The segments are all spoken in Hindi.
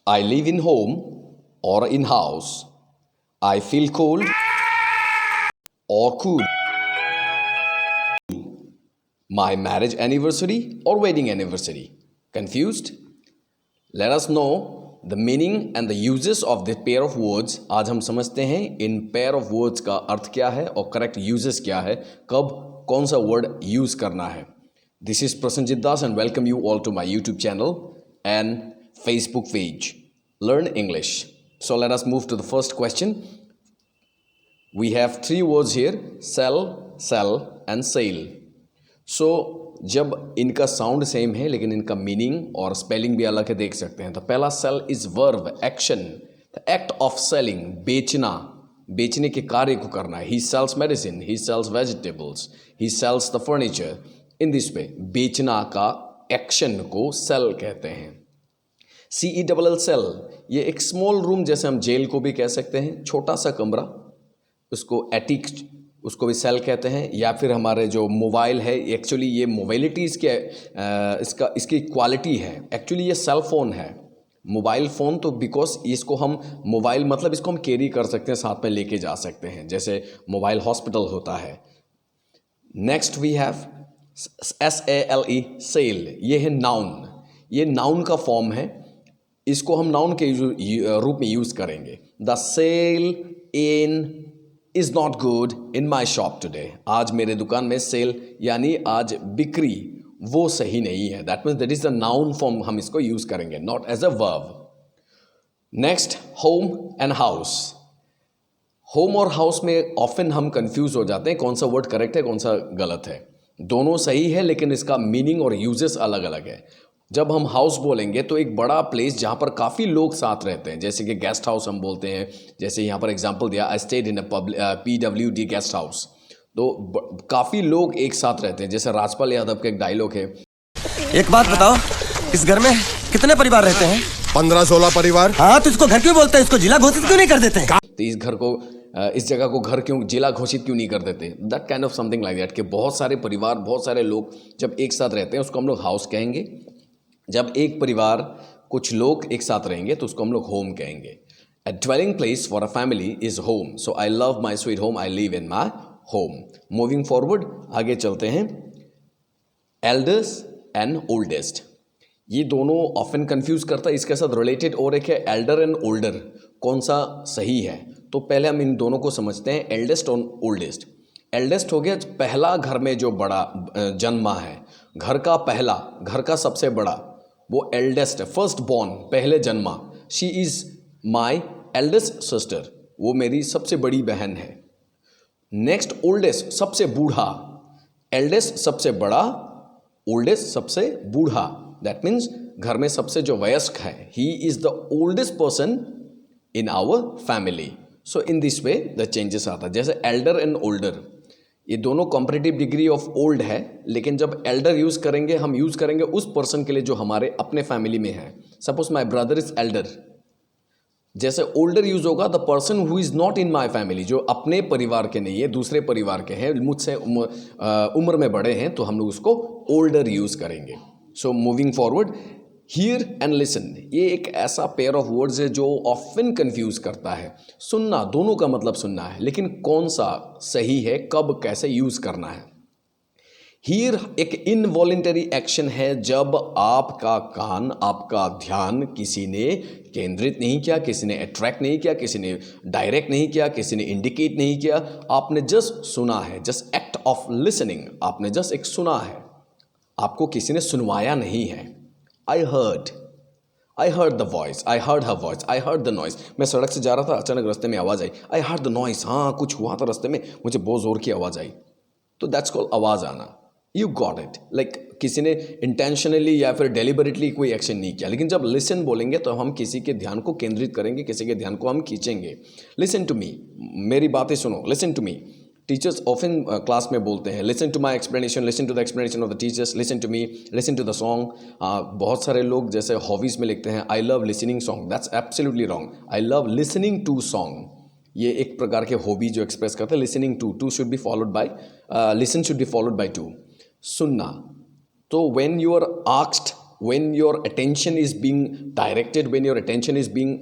I live in home or in house. I feel cold or cool. My marriage anniversary or wedding anniversary. Confused? Let us know the meaning and the uses of this pair of words. आज हम समझते हैं इन pair of words का अर्थ क्या है और correct uses क्या है, कब कौन सा word use करना है. This is Prasenjit Das and welcome you all to my YouTube channel and Facebook page. Learn English. So let us move to the first question. We have three words here: sell, sell and sale. So जब इनका साउंड सेम है लेकिन इनका मीनिंग और स्पेलिंग भी अलग है, देख सकते हैं. तो पहला sale is verb, action, the act of selling, बेचना, बेचने के कार्य को करना. He sells medicine, he sells vegetables, he sells the furniture. In this way बेचना का एक्शन को सेल कहते हैं. CELL सेल, ये एक स्मॉल रूम, जैसे हम जेल को भी कह सकते हैं, छोटा सा कमरा, उसको एटिक, उसको भी सेल कहते हैं. या फिर हमारे जो मोबाइल है, एक्चुअली ये मोबाइलिटीज़ के इसकी क्वालिटी है. एक्चुअली ये सेल फ़ोन है, मोबाइल फ़ोन. तो बिकॉज इसको हम मोबाइल मतलब इसको हम कैरी कर सकते हैं, साथ में लेके जा सकते हैं, जैसे मोबाइल हॉस्पिटल होता है. Next we have SALE sale. ये है नाउन, ये नाउन का फॉर्म है. इसको हम नाउन के रूप में यूज़ करेंगे. The sale in is not good in my shop today. आज मेरे दुकान में सेल यानी आज बिक्री वो सही नहीं है. That means that is the noun form, हम इसको यूज़ करेंगे, not as a verb. Next, home and house. Home और हाउस में ऑफन हम कंफ्यूज हो जाते हैं, कौन सा वर्ड करेक्ट है, कौन सा गलत है. दोनों सही है लेकिन इसका मीनिंग और यूजेस अलग अलग है. जब हम हाउस बोलेंगे तो एक बड़ा प्लेस जहाँ पर काफ़ी लोग साथ रहते हैं, जैसे कि गेस्ट हाउस हम बोलते हैं. जैसे यहाँ पर एग्जांपल दिया, I stayed in a PWD guest house. तो काफ़ी लोग एक साथ रहते हैं. जैसे राजपाल यादव का एक डायलॉग है, एक बात बताओ, इस घर में कितने परिवार रहते हैं? 15-16 परिवार. हाँ, तो इसको घर क्यों बोलते हैं? इसको जिला घोषित क्यों नहीं कर देते? तो इस घर को, इस जगह को घर क्यों, जिला घोषित क्यों नहीं कर देते? That kind of something like that, कि बहुत सारे परिवार, बहुत सारे लोग जब एक साथ रहते हैं उसको हम लोग हाउस कहेंगे. जब एक परिवार, कुछ लोग एक साथ रहेंगे तो उसको हम लोग होम कहेंगे. A dwelling place for a family is home. So I love my sweet home, I live in my home. Moving forward, आगे चलते हैं. एल्डर्स एंड ओल्डेस्ट, ये दोनों ऑफन कंफ्यूज करता है. इसके साथ रिलेटेड और एक है एल्डर एंड ओल्डर, कौन सा सही है. तो पहले हम इन दोनों को समझते हैं, एल्डेस्ट और ओल्डेस्ट. एल्डेस्ट हो गया पहला घर में जो बड़ा जन्मा है, घर का पहला, घर का सबसे बड़ा, वो एल्डेस्ट है, फर्स्ट बॉर्न, पहले जन्मा. She is my eldest sister, वो मेरी सबसे बड़ी बहन है. नेक्स्ट, ओल्डेस्ट, सबसे बूढ़ा. एल्डेस्ट सबसे बड़ा, ओल्डेस्ट सबसे बूढ़ा. दैट मीन्स घर में सबसे जो वयस्क है, he is the oldest person in our family. So in this way the changes आता है. जैसे एल्डर एंड ओल्डर, ये दोनों कॉम्परेटिव डिग्री ऑफ ओल्ड है, लेकिन जब एल्डर यूज़ करेंगे, हम यूज़ करेंगे उस पर्सन के लिए जो हमारे अपने फैमिली में है. Suppose my brother is Elder. जैसे ओल्डर यूज होगा the person who is not in my family, जो अपने परिवार के नहीं है, दूसरे परिवार के हैं, मुझसे उम्र में बड़े हैं, तो हम लोग उसको ओल्डर यूज़ करेंगे. सो moving forward, here and listen, ये एक ऐसा पेयर ऑफ वर्ड्स है जो ऑफन कंफ्यूज करता है. सुनना, दोनों का मतलब सुनना है, लेकिन कौन सा सही है, कब कैसे यूज करना है. हियर एक इनवॉलेंटरी एक्शन है, जब आपका कान, आपका ध्यान किसी ने केंद्रित नहीं किया, किसी ने अट्रैक्ट नहीं किया, किसी ने डायरेक्ट नहीं किया, किसी ने इंडिकेट नहीं किया, आपने जस्ट सुना है. जस्ट एक्ट ऑफ लिसनिंग, आपने जस्ट एक सुना है, आपको किसी ने सुनवाया नहीं है. I heard the voice, I heard her voice, I heard the noise. मैं सड़क से जा रहा था, अचानक रास्ते में आवाज़ आई. I heard the noise, हाँ कुछ हुआ था रास्ते में, मुझे बहुत ज़ोर की आवाज़ आई. तो that's called आवाज़ आना. You got it. Like किसी ने इंटेंशनली या फिर डेलिबरेटली कोई एक्शन नहीं किया. लेकिन जब लिसन बोलेंगे तो हम किसी के ध्यान को केंद्रित करेंगे, किसी के ध्यान को हम खींचेंगे. लिसन टू मी, मेरी बातें सुनो, listen to me. Teachers often class में बोलते हैं, listen to my explanation, listen to the explanation of the teachers, listen to me, listen to the song. बहुत सारे लोग जैसे हॉबीज़ में लिखते हैं, I love listening song. That's absolutely wrong. I love listening to song, ये एक प्रकार के हॉबी जो एक्सप्रेस करते हैं. Listening to should be followed by, listen should be followed bye to. सुनना, तो when you are asked when your attention is being directed, when your attention is being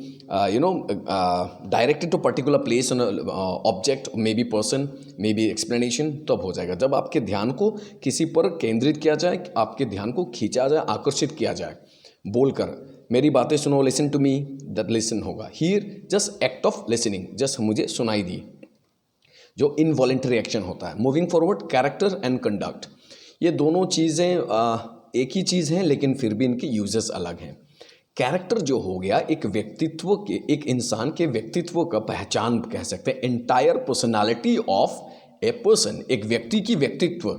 directed to particular place on a object, maybe person, maybe explanation, तब हो जाएगा। जब आपके ध्यान को किसी पर केंद्रित किया जाए, आपके ध्यान को खींचा जाए, आकर्षित किया जाए, बोलकर मेरी बातें सुनो, listen to me, that listen होगा। Hear just act of listening, just मुझे सुनाई दी, जो इनवॉलेंटरी एक्शन होता है। Moving forward, character and conduct, ये दोनों चीज़ें एक ही चीज़ हैं, लेकिन फिर भी इनके यूजेस अलग हैं। कैरेक्टर जो हो गया एक व्यक्तित्व के, एक इंसान के व्यक्तित्व का पहचान कह सकते हैं, entire personality of a person, एक व्यक्ति की व्यक्तित्व।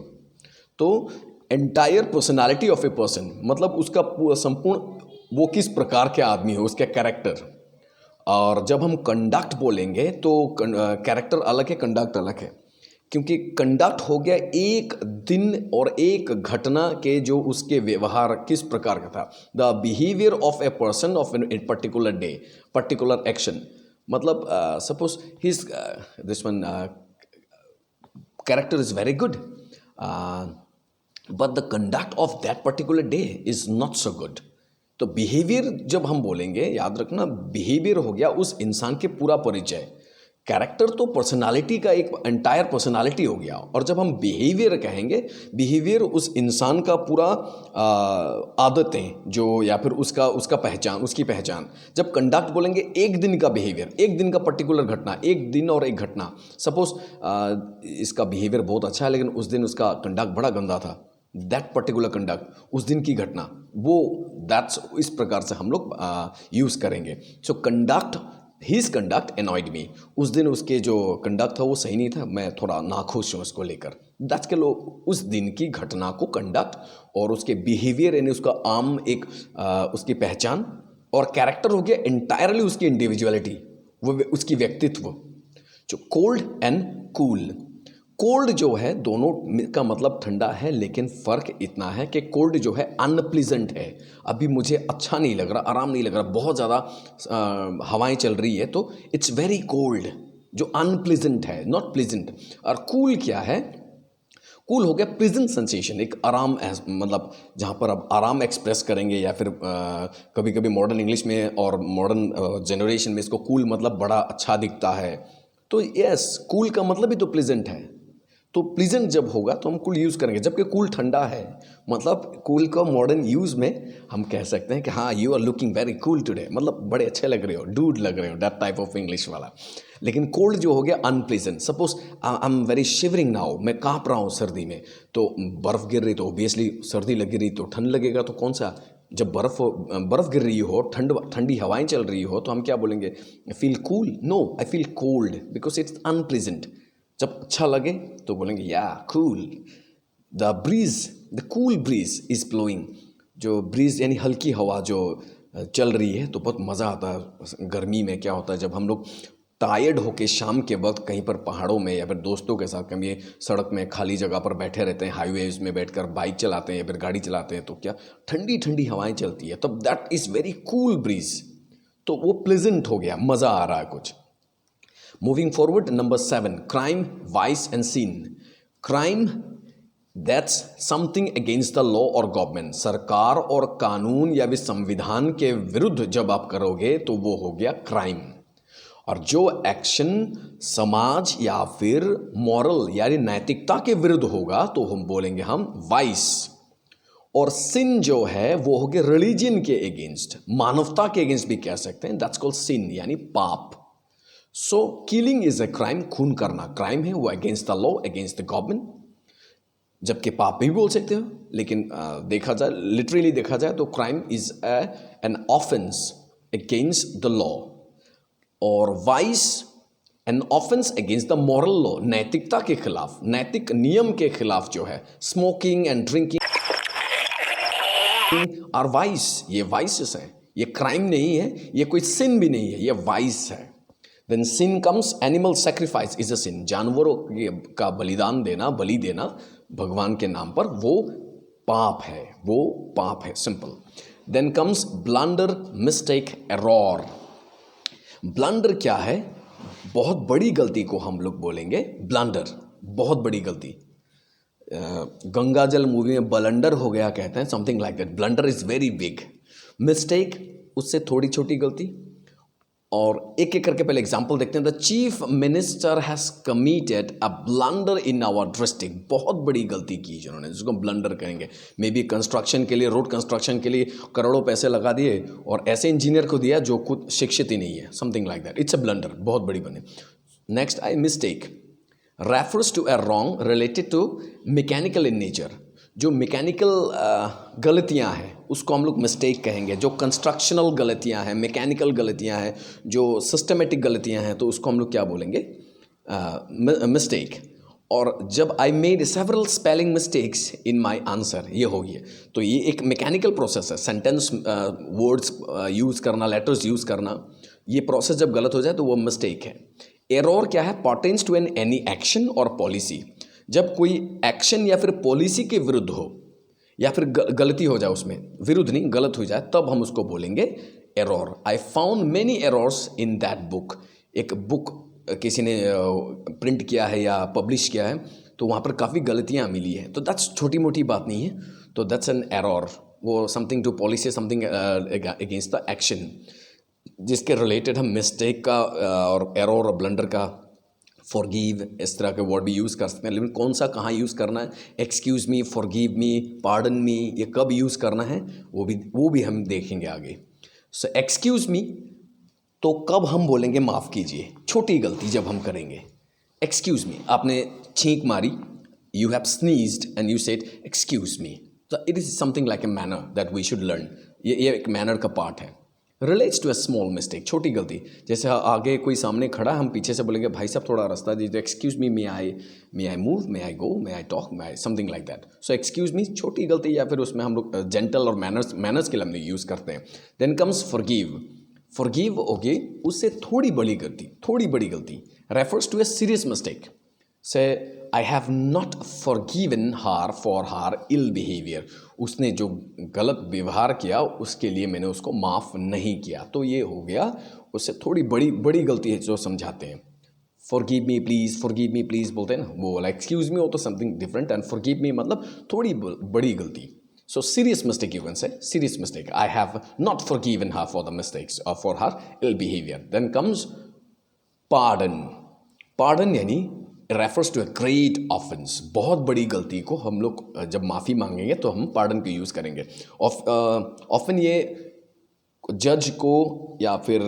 तो entire personality of a person मतलब उसका संपूर्ण वो किस प्रकार के आदमी हो, उसका कैरेक्टर। और जब हम कंडक्ट बोलेंगे तो कैरेक्टर अलग है, कंडक्ट अलग है, क्योंकि कंडक्ट हो गया एक दिन और एक घटना के जो उसके व्यवहार किस प्रकार का था, the behaviour of a person of a particular day, particular action. मतलब suppose his this one character is very good, but the conduct of that particular day is not so good. तो बिहेवियर जब हम बोलेंगे, याद रखना, बिहेवियर हो गया उस इंसान के पूरा परिचय। कैरेक्टर तो पर्सनालिटी का एक एंटायर पर्सनालिटी हो गया, और जब हम बिहेवियर कहेंगे, बिहेवियर उस इंसान का पूरा आदतें जो, या फिर उसका पहचान, उसकी पहचान। जब कंडक्ट बोलेंगे एक दिन का बिहेवियर, एक दिन का पर्टिकुलर घटना, एक दिन और एक घटना। सपोज इसका बिहेवियर बहुत अच्छा है, लेकिन उस दिन उसका कंडक्ट बड़ा गंदा था, दैट पर्टिकुलर कंडक्ट, उस दिन की घटना, वो दैट्स, इस प्रकार से हम लोग यूज़ करेंगे। सो कंडक्ट, हिज कंडक्ट एनॉयड मी, उस दिन उसके जो कंडक्ट था वो सही नहीं था, मैं थोड़ा नाखुश हूँ उसको लेकर। दैट्स के लोग उस दिन की घटना को कंडक्ट, और उसके बिहेवियर यानी उसका आम एक उसकी पहचान, और कैरेक्टर हो गया एंटायरली उसकी इंडिविजुअलिटी, वो उसकी व्यक्तित्व। जो कोल्ड एंड कूल, कोल्ड जो है दोनों का मतलब ठंडा है, लेकिन फ़र्क इतना है कि कोल्ड जो है अनप्लीजेंट है, अभी मुझे अच्छा नहीं लग रहा, आराम नहीं लग रहा, बहुत ज़्यादा हवाएं चल रही है तो इट्स वेरी कोल्ड, जो अनप्लीजेंट है, नॉट प्लीजेंट। और कूल क्या है, कूल हो गया प्लीजेंट सेंसेशन, एक आराम, मतलब जहाँ पर अब आराम एक्सप्रेस करेंगे, या फिर कभी कभी मॉडर्न इंग्लिश में और मॉडर्न जनरेशन में इसको कूल मतलब बड़ा अच्छा दिखता है। तो यस, कूल का मतलब ही तो प्लीजेंट है, तो प्लीजेंट जब होगा तो हम कूल यूज़ करेंगे, जबकि कूल ठंडा है। मतलब कूल का मॉडर्न यूज़ में हम कह सकते हैं कि हाँ, you are looking very cool today, मतलब बड़े अच्छे लग रहे हो, डूड लग रहे हो, दैट टाइप ऑफ इंग्लिश वाला। लेकिन कोल्ड जो हो गया unpleasant, suppose I am very shivering now, मैं काँप रहा हूँ सर्दी में, तो बर्फ़ गिर रही तो ऑब्वियसली सर्दी लगी रही तो ठंड लगेगा, तो कौन सा, जब बर्फ़ गिर रही हो, ठंडी हवाएं चल रही हो, तो हम क्या बोलेंगे, feel cool? No, I feel cold because it's unpleasant. जब अच्छा लगे तो बोलेंगे या cool. The breeze, the cool breeze is blowing, जो ब्रीज यानी हल्की हवा जो चल रही है, तो बहुत मज़ा आता है। गर्मी में क्या होता है, जब हम लोग टायर्ड होके शाम के वक्त कहीं पर पहाड़ों में या फिर दोस्तों के साथ कभी सड़क में खाली जगह पर बैठे रहते हैं, हाईवेज में बैठकर बाइक चलाते हैं या फिर गाड़ी चलाते हैं, तो क्या ठंडी ठंडी हवाएं चलती है, तब that is very cool bridge, तो वो प्लेजेंट हो गया, मज़ा आ रहा है कुछ। Moving forward, number 7, crime, vice and sin. Crime, that's something against the law or government. सरकार और कानून या भी संविधान के विरुद्ध जब आप करोगे तो वो हो गया क्राइम। और जो एक्शन समाज या फिर मॉरल यानी नैतिकता के विरुद्ध होगा तो हम बोलेंगे हम वाइस। और सिन जो है वो हो गया रिलीजन के अगेंस्ट, मानवता के अगेंस्ट भी कह सकते हैं, दैट्स कॉल्ड सिन यानी पाप। सो किलिंग इज अ क्राइम, खून करना क्राइम है, वो against the law, against the government, जबकि पाप भी बोल सकते हो, लेकिन देखा जाए, लिटरली देखा जाए तो crime is an offence against the law, और vice an offence against the moral law, नैतिकता के खिलाफ, नैतिक नियम के खिलाफ जो है। Smoking and drinking are vice, ये वाइसेस है, ये क्राइम नहीं है, ये कोई सिन भी नहीं है, ये वाइस है। When sin comes, animal sacrifice is a sin. जानवरों का बलिदान देना, बलि देना भगवान के नाम पर, वो पाप है, वो पाप है, simple. Then comes blunder, mistake, error. Blunder क्या है, बहुत बड़ी गलती को हम लोग बोलेंगे ब्लंडर, बहुत बड़ी गलती। गंगा जल मूवी में बलंडर हो गया कहते हैं, something like that. Blunder is very big. Mistake उससे थोड़ी छोटी गलती. और एक एक करके पहले एग्जाम्पल देखते हैं. The chief minister has committed a blunder in our district. बहुत बड़ी गलती की जिन्होंने, जिसको ब्लंडर कहेंगे. मे बी कंस्ट्रक्शन के लिए, रोड कंस्ट्रक्शन के लिए करोड़ों पैसे लगा दिए और ऐसे इंजीनियर को दिया जो खुद शिक्षित ही नहीं है. Something like that. It's a blunder, बहुत बड़ी बने. Next I mistake refers to a wrong related to mechanical in nature. जो मैकेनिकल गलतियां हैं उसको हम लोग मिस्टेक कहेंगे. जो कंस्ट्रक्शनल गलतियां हैं, मैकेनिकल गलतियां हैं, जो सिस्टमेटिक गलतियां हैं, तो उसको हम लोग क्या बोलेंगे? मिस्टेक. और जब I made several spelling mistakes in my answer, ये हो गया. तो ये एक मैकेनिकल प्रोसेस है. सेंटेंस वर्ड्स यूज़ करना, लेटर्स यूज़ करना, ये प्रोसेस जब गलत हो जाए तो वो मिस्टेक है. एरर क्या है? Pertains to an any action और पॉलिसी. जब कोई एक्शन या फिर पॉलिसी के विरुद्ध हो या फिर गलती हो जाए, उसमें विरुद्ध नहीं गलत हो जाए, तब हम उसको बोलेंगे error. I found many errors in that book. एक बुक किसी ने प्रिंट किया है या पब्लिश किया है तो वहाँ पर काफ़ी गलतियाँ मिली है. तो दैट्स छोटी मोटी बात नहीं है. तो दैट्स एन एरर. वो something to policy, something against the action, जिसके रिलेटेड हम मिस्टेक का और एरर और ब्लंडर का, फॉरगिव, इस तरह के वर्ड भी यूज़ कर सकते हैं. लेकिन कौन सा कहाँ यूज़ करना है, excuse me, forgive me, pardon me, ये कब यूज़ करना है वो भी हम देखेंगे आगे. सो एक्सक्यूज़ मी तो कब हम बोलेंगे माफ़ कीजिए, छोटी गलती जब हम करेंगे. एक्सक्यूज़ मी, आपने छींक मारी, you have sneezed and you said excuse me. तो it is something like a manner that we should learn. ये एक मैनर का पार्ट है. Relates to a small mistake, छोटी गलती. जैसे आगे कोई सामने खड़ा, हम पीछे से बोलेंगे भाई साहब थोड़ा रास्ता दीजिए, excuse me, may I move, may I go, may I talk, may I something like that. So excuse me छोटी गलती, या फिर उसमें हम लोग जेंटल और मैनर्स के लिए हम लोग यूज़ करते हैं. Then comes forgive. Forgive okay, उससे थोड़ी बड़ी गलती refers to a serious mistake. Say I have not forgiven her for her ill behaviour. उसने जो गलत व्यवहार किया उसके लिए मैंने उसको माफ़ नहीं किया. तो ये हो गया, उससे थोड़ी बड़ी गलती है जो समझाते हैं. फॉरगिव मी प्लीज़ बोलते हैं ना, वो वाला. एक्सक्यूज़ मी हो तो something different, and forgive me मतलब थोड़ी बड़ी गलती. So serious mistake, you can say serious mistake. I have not forgiven her for the mistakes और for her ill behaviour. Then comes pardon. Pardon यानी refers to a great offence. बहुत बड़ी गलती को हम लोग जब माफ़ी मांगेंगे तो हम पार्डन को यूज़ करेंगे. ऑफन ये जज को या फिर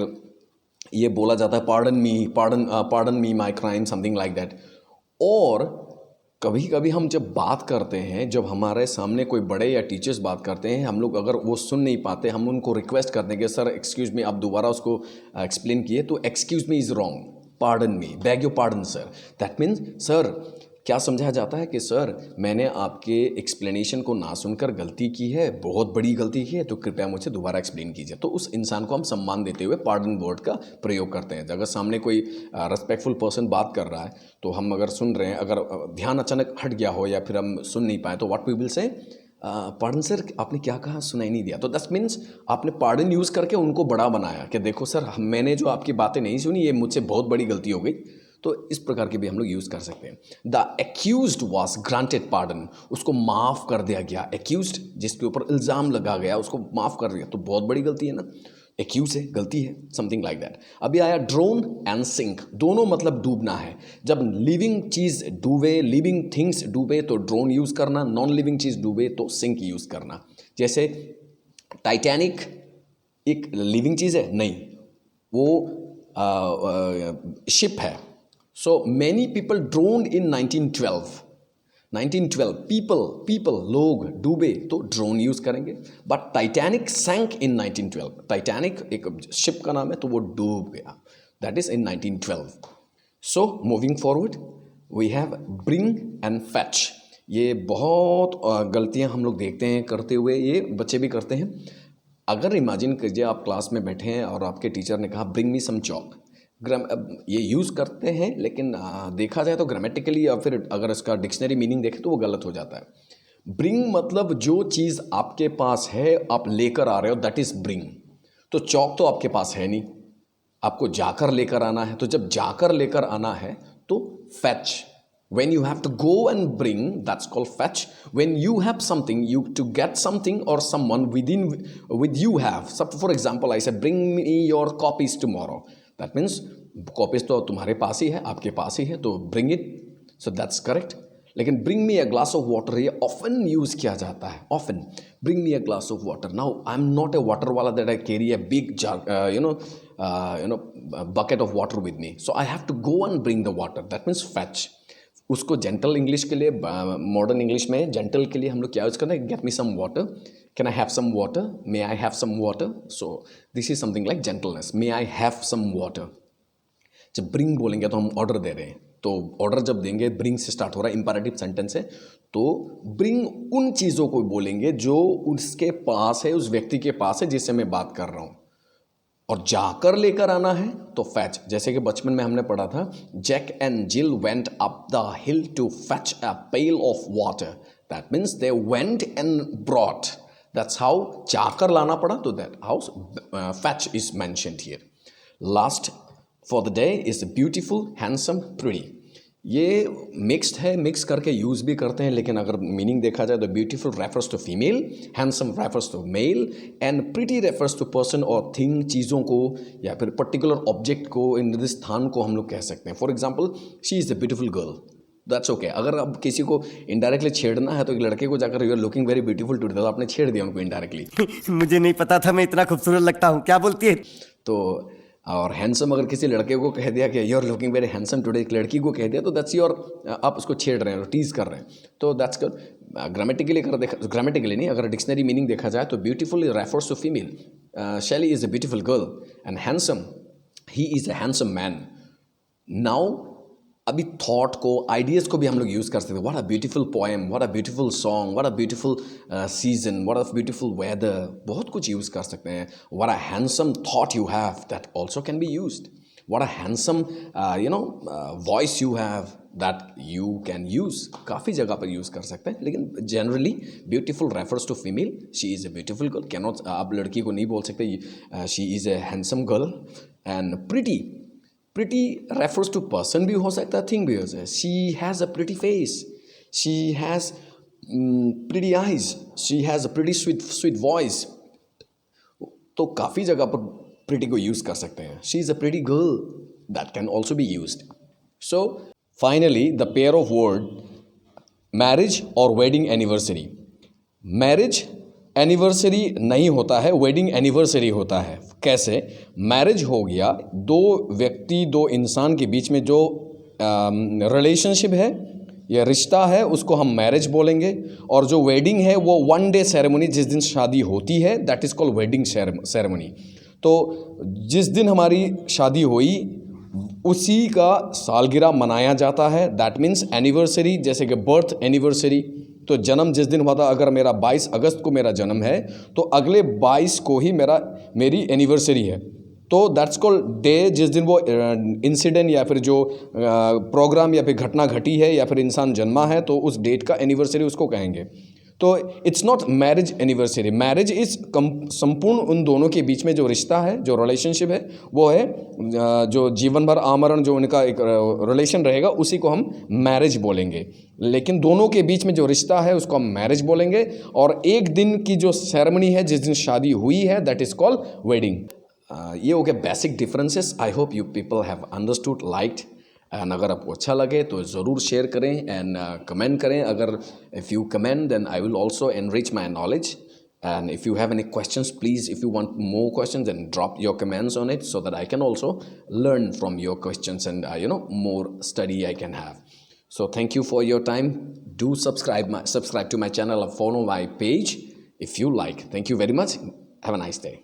ये बोला जाता है pardon me my crime, something like that. और कभी कभी हम जब बात करते हैं, जब हमारे सामने कोई बड़े या टीचर्स बात करते हैं, हम लोग अगर वो सुन नहीं पाते, हम उनको रिक्वेस्ट करते हैं कि सर एक्सक्यूज़ मी, आप दोबारा उसको एक्सप्लेन किए. तो excuse me is wrong, pardon me, bag your pardon sir. That means sir, क्या समझा जाता है कि सर मैंने आपके एक्सप्लेनेशन को ना सुनकर गलती की है, बहुत बड़ी गलती की है, तो कृपया मुझे दोबारा एक्सप्लेन कीजिए. तो उस इंसान को हम सम्मान देते हुए पार्डन वर्ड का प्रयोग करते हैं. अगर सामने कोई रेस्पेक्टफुल पर्सन बात कर रहा है तो हम अगर सुन रहे हैं, अगर ध्यान अचानक हट गया हो या फिर हम सुन नहीं पाए, तो what we will say, pardon sir आपने क्या कहा, सुनाई नहीं दिया. तो दैट मीन्स आपने पार्डन यूज़ करके उनको बड़ा बनाया कि देखो सर, मैंने जो आपकी बातें नहीं सुनी, ये मुझसे बहुत बड़ी गलती हो गई. तो इस प्रकार के भी हम लोग यूज़ कर सकते हैं. The accused was granted pardon. उसको माफ़ कर दिया गया. एक्यूज्ड जिसके ऊपर इल्ज़ाम लगा गया, उसको माफ़ कर दिया. तो बहुत बड़ी गलती है ना, एक्यूज है, गलती है, समथिंग लाइक दैट. अभी आया ड्रोन एंड सिंक. दोनों मतलब डूबना है. जब लिविंग चीज़ डूबे, लिविंग थिंग्स डूबे तो ड्रोन यूज़ करना, नॉन लिविंग चीज़ डूबे तो सिंक यूज़ करना. जैसे टाइटैनिक एक लिविंग चीज़ है नहीं, वो शिप है. So many people drowned in 1912. People लोग डूबे तो ड्रोन यूज़ करेंगे. But Titanic sank in 1912. Titanic एक शिप का नाम है, तो वो डूब गया. That is in 1912. So moving forward we have bring and fetch. ये बहुत गलतियां हम लोग देखते हैं करते हुए, ये बच्चे भी करते हैं. अगर इमेजिन कीजिए आप क्लास में बैठे हैं और आपके टीचर ने कहा ब्रिंग मी सम चॉक. ये यूज़ करते हैं, लेकिन देखा जाए तो ग्रामेटिकली या फिर अगर इसका डिक्शनरी मीनिंग देखें तो वो गलत हो जाता है. ब्रिंग मतलब जो चीज़ आपके पास है आप लेकर आ रहे हो, दैट इज़ ब्रिंग. तो चौक तो आपके पास है नहीं, आपको जाकर लेकर आना है. तो जब जाकर लेकर आना है तो fetch. When you have to go and bring, that's called fetch. When you have something, you to get something or someone with you have. For example, I said, bring me your copies tomorrow. That means copies तो तुम्हारे पास ही है, आपके पास ही है, तो bring it. So that's correct. लेकिन bring me a glass of water ये often use किया जाता है. Often bring me a glass of water. Now I'm not a water वाला that I carry a big jar, bucket of water with me. So I have to go and bring the water. That means fetch. उसको जेंटल इंग्लिश के लिए, मॉडर्न इंग्लिश में जेंटल के लिए हम लोग क्या यूज़ करते हैं, get me some water, can I have some water, may I have some water. So this is something like gentleness, may I have some water. जब ब्रिंग बोलेंगे तो हम ऑर्डर दे रहे हैं, तो ऑर्डर जब देंगे ब्रिंग से स्टार्ट हो रहा है, इंपैरेटिव सेंटेंस है, तो ब्रिंग उन चीज़ों को बोलेंगे जो उसके पास है, उस व्यक्ति के पास है जिससे मैं बात कर रहा हूँ. और जाकर लेकर आना है तो फैच. जैसे कि बचपन में हमने पढ़ा था, Jack and Jill went up the hill to fetch a pail of water. That means they went and brought. That's how जाकर लाना पड़ा, तो that how fetch is mentioned here. Last for the day is beautiful, handsome, pretty. ये मिक्स्ड है, मिक्स करके यूज़ भी करते हैं, लेकिन अगर मीनिंग देखा जाए तो beautiful refers to female, handsome refers to male, and pretty refers to person और थिंग, चीज़ों को या फिर पर्टिकुलर ऑब्जेक्ट को, इन स्थान को हम लोग कह सकते हैं. For example, she is a beautiful girl. That's okay. अगर अब किसी को इनडायरेक्टली छेड़ना है तो एक लड़के को जाकर you are looking very beautiful today, तो आपने छेड़ दिया उनको इनडायरेक्टली. मुझे नहीं पता था मैं इतना खूबसूरत लगता हूँ, क्या बोलती है. तो और हैंडसम अगर किसी लड़के को कह दिया कि you are looking very handsome today, एक लड़की को कह दिया, तो दैट्स योर, आप उसको छेड़ रहे हैं, टीज कर रहे हैं, तो दैट्स गुड. ग्रामेटिकली अगर देखा, ग्रामेटिकली नहीं, अगर डिक्शनरी मीनिंग देखा जाए तो beautiful refers to female. Shelly is a beautiful girl and handsome, he is a handsome man. Now अभी थॉट को, आइडियाज़ को भी हम लोग यूज़ कर सकते हैं. What a beautiful poem, what a beautiful song, what a beautiful season, what a beautiful weather, बहुत कुछ यूज़ कर सकते हैं. What a handsome thought you have, that also can be used. What a handsome voice you have, that you can use. काफ़ी जगह पर यूज़ कर सकते हैं, लेकिन generally beautiful refers to female. She is a beautiful girl. Can not, आप लड़की को नहीं बोल सकते she is a handsome girl. And pretty, pretty refers to person भी हो सकता है, थिंग भी हो सकता है. She has a pretty face, she has pretty eyes, she has a pretty sweet voice. तो काफ़ी जगह पर प्रिटी को यूज़ कर सकते हैं. She is a pretty girl, that can also be used. So finally the pair of word marriage और वेडिंग एनिवर्सरी. मैरिज एनिवर्सरी नहीं होता है, वेडिंग एनिवर्सरी होता है. कैसे? मैरिज हो गया दो व्यक्ति, दो इंसान के बीच में जो रिलेशनशिप है या रिश्ता है, उसको हम मैरिज बोलेंगे. और जो वेडिंग है वो 1 डे सेरेमनी, जिस दिन शादी होती है, that is called wedding ceremony. तो जिस दिन हमारी शादी हुई उसी का सालगिरह मनाया जाता है. दैट मीन्स एनिवर्सरी, जैसे कि बर्थ एनिवर्सरी. तो जन्म जिस दिन हुआ था, अगर मेरा 22 अगस्त को मेरा जन्म है तो अगले 22 को ही मेरी एनिवर्सरी है. तो दैट्स कॉल्ड डे, जिस दिन वो इंसिडेंट या फिर जो प्रोग्राम या फिर घटना घटी है या फिर इंसान जन्मा है, तो उस डेट का एनिवर्सरी उसको कहेंगे. तो it's not marriage anniversary. Marriage is संपूर्ण उन दोनों के बीच में जो रिश्ता है, जो रिलेशनशिप है, वो है जो जीवन भर आमरण जो उनका एक रिलेशन रहेगा, उसी को हम मैरिज बोलेंगे. लेकिन दोनों के बीच में जो रिश्ता है उसको हम मैरिज बोलेंगे. और एक दिन की जो सेरेमनी है, जिस दिन शादी हुई है, दैट इज़ कॉल्ड वेडिंग. ये हो गया basic differences. I hope you people have understood, liked. And अगर आपको अच्छा लगे तो ज़रूर शेयर करें एंड कमेंट करें. अगर if you comment then I will also enrich my knowledge. And if you have any questions, please, if you want more questions, then drop your comments on it so that I can also learn from your questions and more study I can have. So thank you for your time. Do subscribe to my channel and follow my page if you like. Thank you very much. Have a nice day.